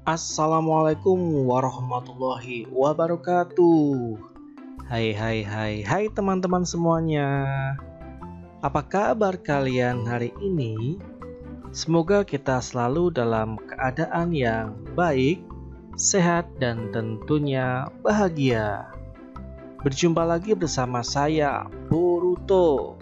Assalamualaikum warahmatullahi wabarakatuh. Hai teman-teman semuanya. Apa kabar kalian hari ini? Semoga kita selalu dalam keadaan yang baik, sehat dan tentunya bahagia. Berjumpa lagi bersama saya, Boruto.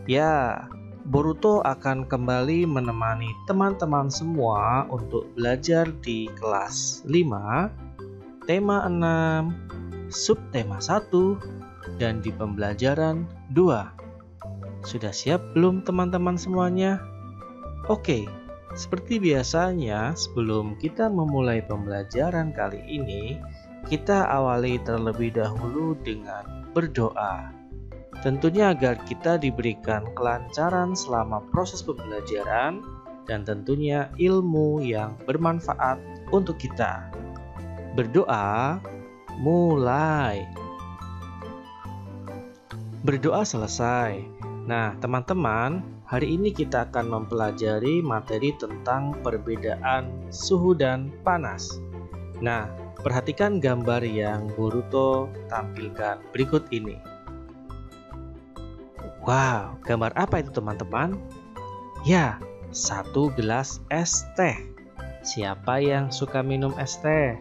Ya, Boruto akan kembali menemani teman-teman semua untuk belajar di kelas 5, tema 6, subtema 1, dan di pembelajaran 2. Sudah siap belum teman-teman semuanya? Oke, seperti biasanya sebelum kita memulai pembelajaran kali ini, kita awali terlebih dahulu dengan berdoa. Tentunya agar kita diberikan kelancaran selama proses pembelajaran dan tentunya ilmu yang bermanfaat untuk kita. Berdoa, mulai. Berdoa selesai. Nah, teman-teman, hari ini kita akan mempelajari materi tentang perbedaan suhu dan panas. Nah, perhatikan gambar yang Boruto tampilkan berikut ini. Wow, gambar apa itu teman-teman? Ya, 1 gelas es teh. Siapa yang suka minum es teh?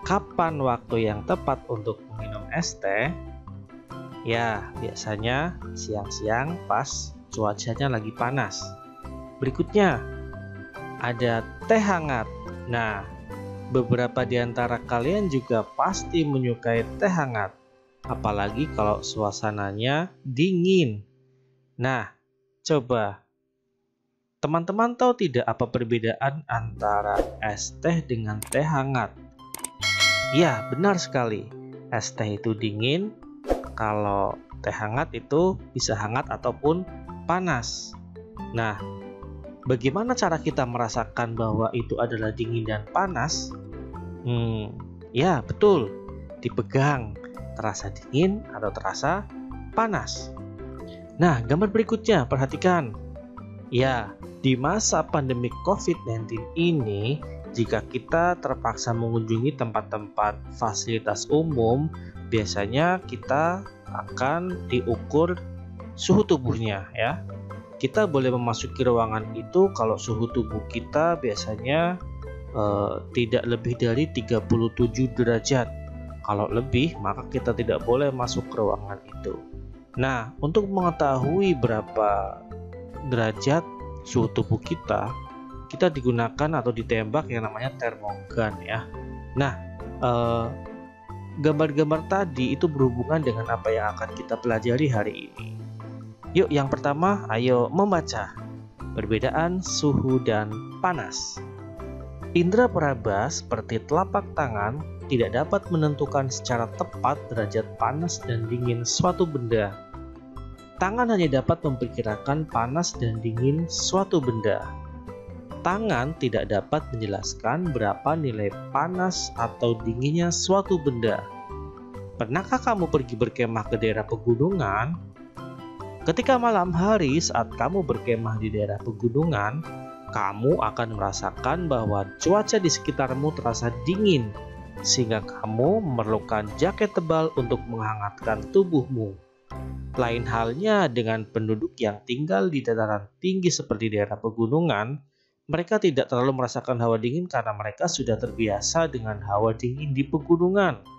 Kapan waktu yang tepat untuk minum es teh? Ya, biasanya siang-siang pas cuacanya lagi panas. Berikutnya, ada teh hangat. Nah, beberapa di antara kalian juga pasti menyukai teh hangat. Apalagi kalau suasananya dingin. Nah, coba teman-teman tahu tidak apa perbedaan antara es teh dengan teh hangat? Ya, benar sekali. Es teh itu dingin, kalau teh hangat itu bisa hangat ataupun panas. Nah, bagaimana cara kita merasakan bahwa itu adalah dingin dan panas? Ya, betul. Dipegang. Terasa dingin atau terasa panas. Nah, gambar berikutnya, perhatikan. Ya, di masa pandemi COVID-19 ini, jika kita terpaksa mengunjungi tempat-tempat fasilitas umum, biasanya kita akan diukur suhu tubuhnya ya. Kita boleh memasuki ruangan itu kalau suhu tubuh kita biasanya tidak lebih dari 37 derajat. Kalau lebih, maka kita tidak boleh masuk ke ruangan itu. Nah, untuk mengetahui berapa derajat suhu tubuh kita digunakan atau ditembak yang namanya termogan ya. Nah, gambar-gambar tadi itu berhubungan dengan apa yang akan kita pelajari hari ini. Yuk, yang pertama, ayo membaca perbedaan suhu dan panas. Indra peraba seperti telapak tangan tidak dapat menentukan secara tepat derajat panas dan dingin suatu benda. Tangan hanya dapat memperkirakan panas dan dingin suatu benda. Tangan tidak dapat menjelaskan berapa nilai panas atau dinginnya suatu benda. Pernahkah kamu pergi berkemah ke daerah pegunungan? Ketika malam hari saat kamu berkemah di daerah pegunungan, kamu akan merasakan bahwa cuaca di sekitarmu terasa dingin, sehingga kamu memerlukan jaket tebal untuk menghangatkan tubuhmu. Lain halnya dengan penduduk yang tinggal di dataran tinggi seperti daerah pegunungan, mereka tidak terlalu merasakan hawa dingin karena mereka sudah terbiasa dengan hawa dingin di pegunungan.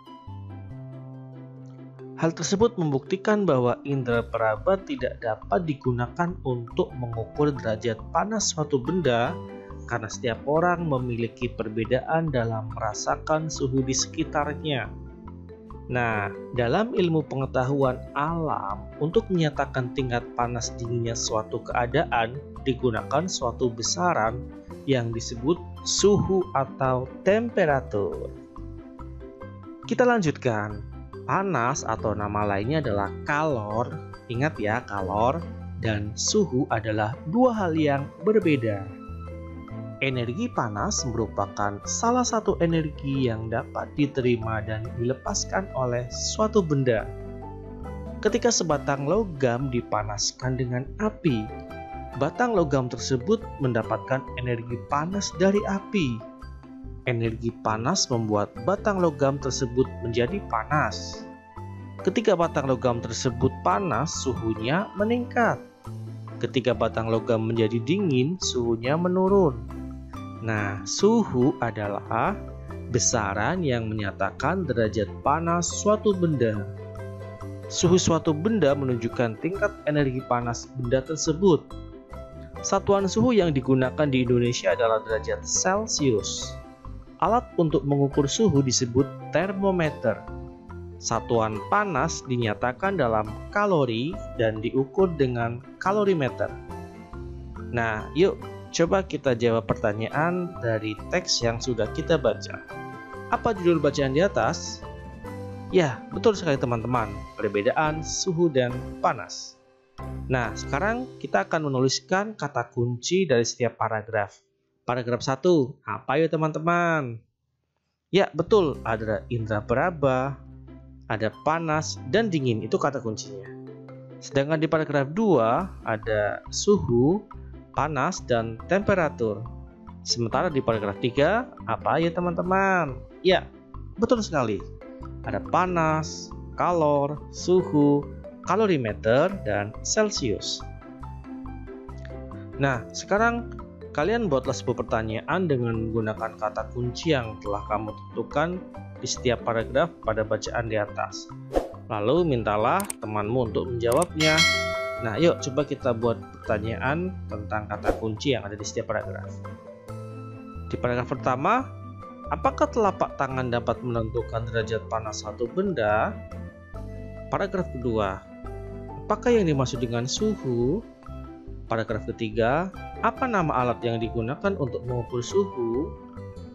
Hal tersebut membuktikan bahwa indera peraba tidak dapat digunakan untuk mengukur derajat panas suatu benda karena setiap orang memiliki perbedaan dalam merasakan suhu di sekitarnya. Nah, dalam ilmu pengetahuan alam, untuk menyatakan tingkat panas dinginnya suatu keadaan digunakan suatu besaran yang disebut suhu atau temperatur. Kita lanjutkan. Panas atau nama lainnya adalah kalor. Ingat ya, kalor dan suhu adalah dua hal yang berbeda. Energi panas merupakan salah satu energi yang dapat diterima dan dilepaskan oleh suatu benda. Ketika sebatang logam dipanaskan dengan api, batang logam tersebut mendapatkan energi panas dari api. Energi panas membuat batang logam tersebut menjadi panas. Ketika batang logam tersebut panas, suhunya meningkat. Ketika batang logam menjadi dingin, suhunya menurun. Nah, suhu adalah besaran yang menyatakan derajat panas suatu benda. Suhu suatu benda menunjukkan tingkat energi panas benda tersebut. Satuan suhu yang digunakan di Indonesia adalah derajat Celcius. Alat untuk mengukur suhu disebut termometer. Satuan panas dinyatakan dalam kalori dan diukur dengan kalorimeter. Nah, yuk coba kita jawab pertanyaan dari teks yang sudah kita baca. Apa judul bacaan di atas? Ya, betul sekali teman-teman, perbedaan suhu dan panas. Nah, sekarang kita akan menuliskan kata kunci dari setiap paragraf. Paragraf 1, apa ya teman-teman? Ya, betul, ada indera peraba, ada panas dan dingin, itu kata kuncinya. Sedangkan di paragraf 2 ada suhu, panas, dan temperatur. Sementara di paragraf 3, apa ya teman-teman? Ya, betul sekali. Ada panas, kalor, suhu, kalorimeter, dan Celcius. Nah, sekarang kalian buatlah sebuah pertanyaan dengan menggunakan kata kunci yang telah kamu tentukan di setiap paragraf pada bacaan di atas. Lalu mintalah temanmu untuk menjawabnya. Nah, yuk coba kita buat pertanyaan tentang kata kunci yang ada di setiap paragraf. Di paragraf pertama, apakah telapak tangan dapat menentukan derajat panas satu benda? Paragraf kedua, apakah yang dimaksud dengan suhu? Paragraf ketiga, apa nama alat yang digunakan untuk mengukur suhu?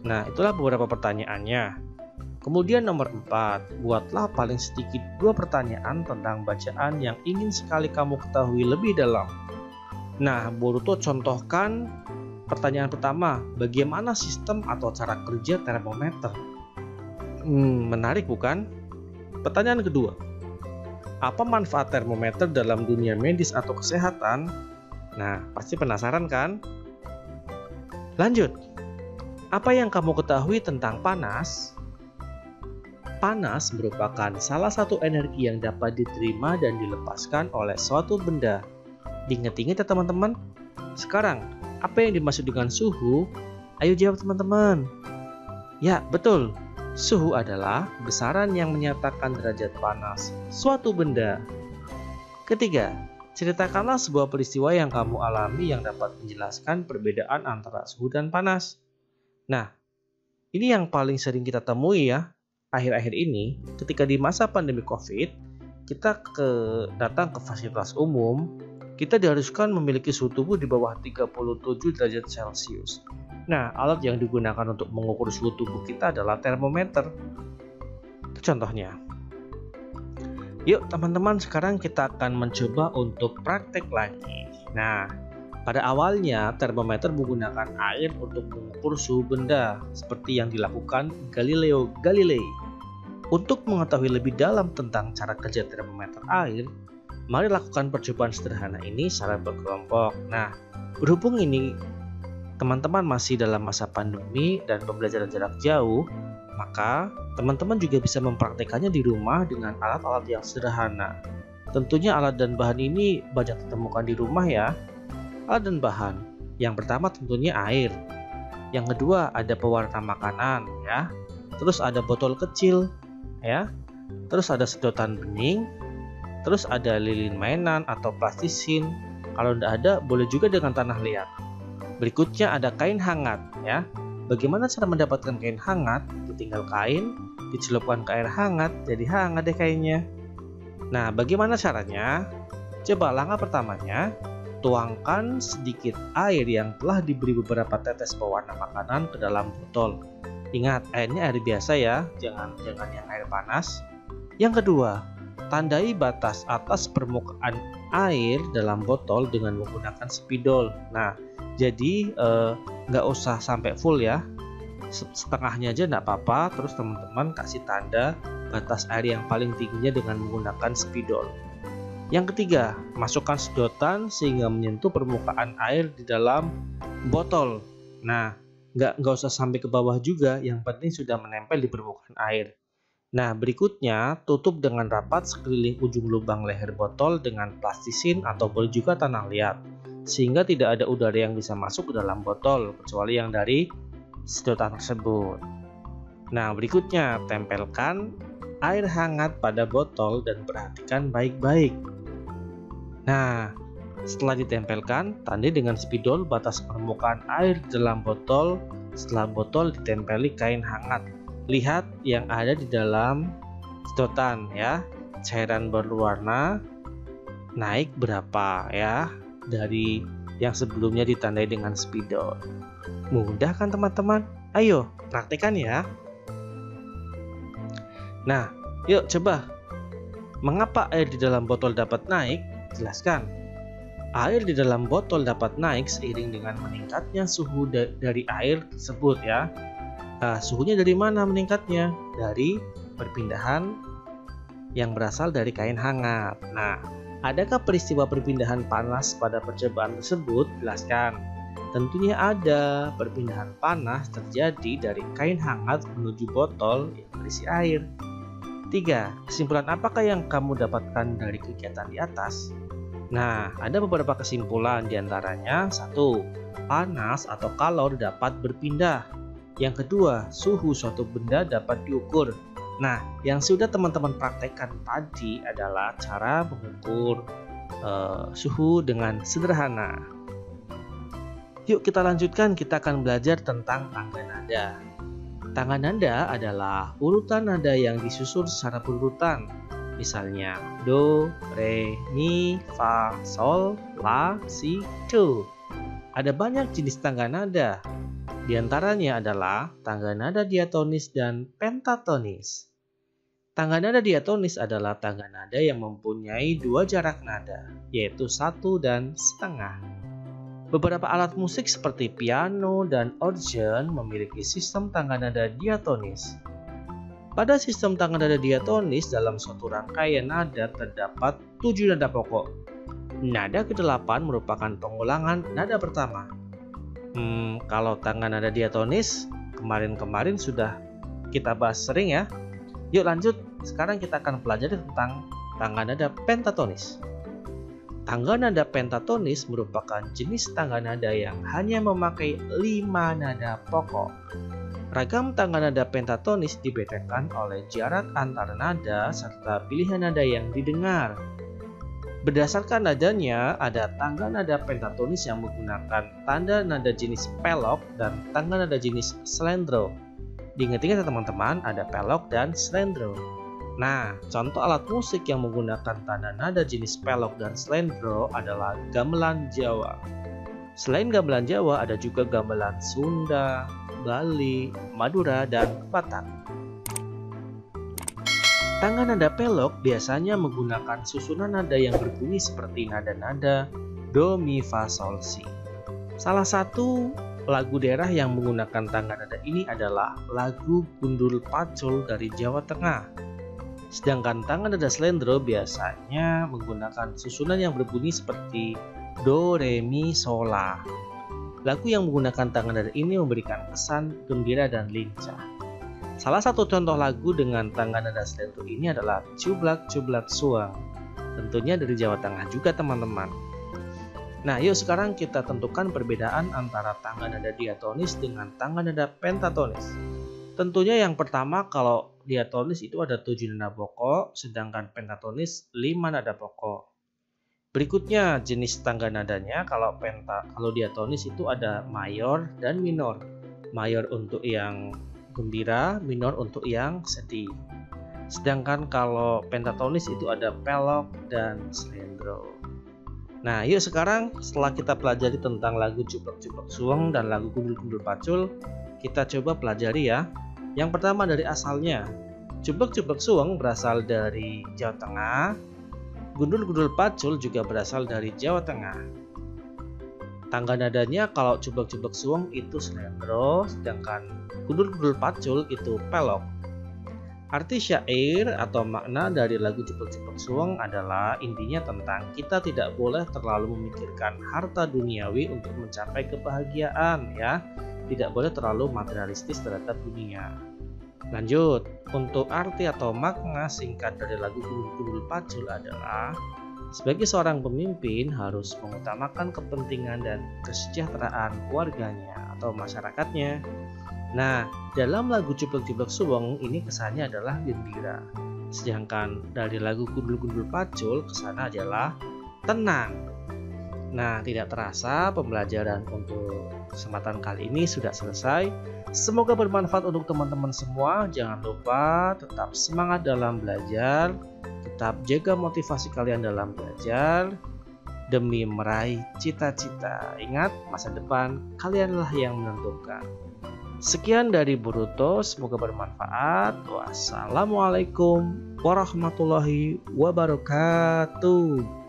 Nah, itulah beberapa pertanyaannya. Kemudian nomor 4, buatlah paling sedikit 2 pertanyaan tentang bacaan yang ingin sekali kamu ketahui lebih dalam. Nah, Boruto contohkan pertanyaan pertama, bagaimana sistem atau cara kerja termometer? Menarik bukan? Pertanyaan kedua, apa manfaat termometer dalam dunia medis atau kesehatan? Nah, pasti penasaran kan? Lanjut, apa yang kamu ketahui tentang panas? Panas merupakan salah satu energi yang dapat diterima dan dilepaskan oleh suatu benda. Diingat-ingat ya teman-teman. Sekarang, apa yang dimaksud dengan suhu? Ayo jawab teman-teman. Ya, betul. Suhu adalah besaran yang menyatakan derajat panas suatu benda. Ketiga, ceritakanlah sebuah peristiwa yang kamu alami yang dapat menjelaskan perbedaan antara suhu dan panas. Nah, ini yang paling sering kita temui ya. Akhir-akhir ini, ketika di masa pandemi COVID, kita datang ke fasilitas umum, kita diharuskan memiliki suhu tubuh di bawah 37 derajat Celcius. Nah, alat yang digunakan untuk mengukur suhu tubuh kita adalah termometer. Itu contohnya. Yuk teman-teman, sekarang kita akan mencoba untuk praktek lagi. Nah, pada awalnya termometer menggunakan air untuk mengukur suhu benda, seperti yang dilakukan Galileo Galilei. Untuk mengetahui lebih dalam tentang cara kerja termometer air, mari lakukan percobaan sederhana ini secara berkelompok. Nah, berhubung ini teman-teman masih dalam masa pandemi dan pembelajaran jarak jauh, maka teman-teman juga bisa mempraktekannya di rumah dengan alat-alat yang sederhana. Tentunya alat dan bahan ini banyak ditemukan di rumah ya. Alat dan bahan. Yang pertama tentunya air. Yang kedua ada pewarna makanan ya. Terus ada botol kecil ya. Terus ada sedotan bening. Terus ada lilin mainan atau plastisin. Kalau tidak ada boleh juga dengan tanah liat. Berikutnya ada kain hangat ya. Bagaimana cara mendapatkan kain hangat? Ditinggal kain, dicelupkan ke air hangat, jadi hangat deh kainnya. Nah, bagaimana caranya? Coba langkah pertamanya, tuangkan sedikit air yang telah diberi beberapa tetes pewarna makanan ke dalam botol. Ingat, airnya air biasa ya, jangan yang air panas. Yang kedua, tandai batas atas permukaan air dalam botol dengan menggunakan spidol. Nah, jadi nggak usah sampai full ya, setengahnya aja nggak apa-apa. Terus teman-teman kasih tanda batas air yang paling tingginya dengan menggunakan spidol. Yang ketiga, masukkan sedotan sehingga menyentuh permukaan air di dalam botol. Nah, nggak usah sampai ke bawah juga, yang penting sudah menempel di permukaan air. Nah, berikutnya tutup dengan rapat sekeliling ujung lubang leher botol dengan plastisin atau boleh juga tanah liat, sehingga tidak ada udara yang bisa masuk ke dalam botol, kecuali yang dari sedotan tersebut. Nah, berikutnya tempelkan air hangat pada botol dan perhatikan baik-baik. Nah, setelah ditempelkan, tandai dengan spidol batas permukaan air di dalam botol. Setelah botol ditempeli kain hangat, lihat yang ada di dalam sedotan ya. Cairan berwarna naik berapa ya dari yang sebelumnya ditandai dengan spidol. Mudah kan teman-teman? Ayo praktekkan ya. Nah, yuk coba. Mengapa air di dalam botol dapat naik? Jelaskan. Air di dalam botol dapat naik seiring dengan meningkatnya suhu dari air tersebut ya. Nah, suhunya dari mana meningkatnya? Dari perpindahan yang berasal dari kain hangat. Nah, adakah peristiwa perpindahan panas pada percobaan tersebut? Jelaskan. Tentunya ada. Perpindahan panas terjadi dari kain hangat menuju botol yang berisi air. 3. Kesimpulan apakah yang kamu dapatkan dari kegiatan di atas? Nah, ada beberapa kesimpulan diantaranya. 1. Panas atau kalor dapat berpindah. Yang kedua, suhu suatu benda dapat diukur. Nah, yang sudah teman-teman praktekkan tadi adalah cara mengukur suhu dengan sederhana. Yuk kita lanjutkan, kita akan belajar tentang tangga nada. Tangga nada adalah urutan nada yang disusun secara berurutan. Misalnya do, re, mi, fa, sol, la, si, do. Ada banyak jenis tangga nada. Di antaranya adalah tangga nada diatonis dan pentatonis. Tangga nada diatonis adalah tangga nada yang mempunyai dua jarak nada, yaitu 1 dan setengah. Beberapa alat musik seperti piano dan organ memiliki sistem tangga nada diatonis. Pada sistem tangga nada diatonis, dalam suatu rangkaian nada terdapat 7 nada pokok. Nada ke-8 merupakan pengulangan nada pertama. Kalau tangga nada diatonis, kemarin sudah kita bahas sering ya. Yuk lanjut, sekarang kita akan pelajari tentang tangga nada pentatonis. Tangga nada pentatonis merupakan jenis tangga nada yang hanya memakai 5 nada pokok. Ragam tangga nada pentatonis dibedakan oleh jarak antar nada serta pilihan nada yang didengar. Berdasarkan nadanya, ada tangga nada pentatonis yang menggunakan tanda nada jenis pelok dan tangga nada jenis slendro. Diingat-ingat ya teman-teman, ada pelok dan slendro. Nah, contoh alat musik yang menggunakan tanda nada jenis pelok dan slendro adalah gamelan Jawa. Selain gamelan Jawa, ada juga gamelan Sunda, Bali, Madura, dan Batak. Tangga nada pelok biasanya menggunakan susunan nada yang berbunyi seperti nada-nada do, mi, fa, sol, si. Salah satu lagu daerah yang menggunakan tangga nada ini adalah lagu Gundul Pacul dari Jawa Tengah. Sedangkan tangga nada slendro biasanya menggunakan susunan yang berbunyi seperti do, re, mi, sol, la. Lagu yang menggunakan tangga nada ini memberikan kesan gembira dan lincah. Salah satu contoh lagu dengan tangga nada slendro ini adalah Cublak Cublak Suang. Tentunya dari Jawa Tengah juga teman-teman. Nah, yuk sekarang kita tentukan perbedaan antara tangga nada diatonis dengan tangga nada pentatonis. Tentunya yang pertama, kalau diatonis itu ada 7 nada pokok, sedangkan pentatonis 5 nada pokok. Berikutnya jenis tangga nadanya, kalau diatonis itu ada mayor dan minor. Mayor untuk yang gembira, minor untuk yang sedih. Sedangkan kalau pentatonis itu ada pelok dan slendro. Nah, yuk sekarang setelah kita pelajari tentang lagu Cublak Cublak Suang dan lagu Gundul Gundul Pacul, kita coba pelajari ya. Yang pertama dari asalnya. Cublak Cublak Suang berasal dari Jawa Tengah. Gundul Gundul Pacul juga berasal dari Jawa Tengah. Tangga nadanya kalau Cublak Cublak Suang itu slendro, sedangkan Gundul Gundul Pacul itu pelok. Arti syair atau makna dari lagu Cublak Cublak Suang adalah intinya tentang kita tidak boleh terlalu memikirkan harta duniawi untuk mencapai kebahagiaan ya. tidak boleh terlalu materialistis terhadap dunia. Lanjut, untuk arti atau makna singkat dari lagu Gundul Pacul adalah sebagai seorang pemimpin harus mengutamakan kepentingan dan kesejahteraan keluarganya atau masyarakatnya. Nah, dalam lagu Cuplek-Cuplek Suweng ini kesannya adalah gembira. Sedangkan dari lagu Gundul Pacul kesannya adalah tenang. Nah, tidak terasa pembelajaran untuk kesempatan kali ini sudah selesai. Semoga bermanfaat untuk teman-teman semua. Jangan lupa tetap semangat dalam belajar, tetap jaga motivasi kalian dalam belajar demi meraih cita-cita. Ingat, masa depan kalianlah yang menentukan. Sekian dari Boruto, semoga bermanfaat. Wassalamualaikum warahmatullahi wabarakatuh.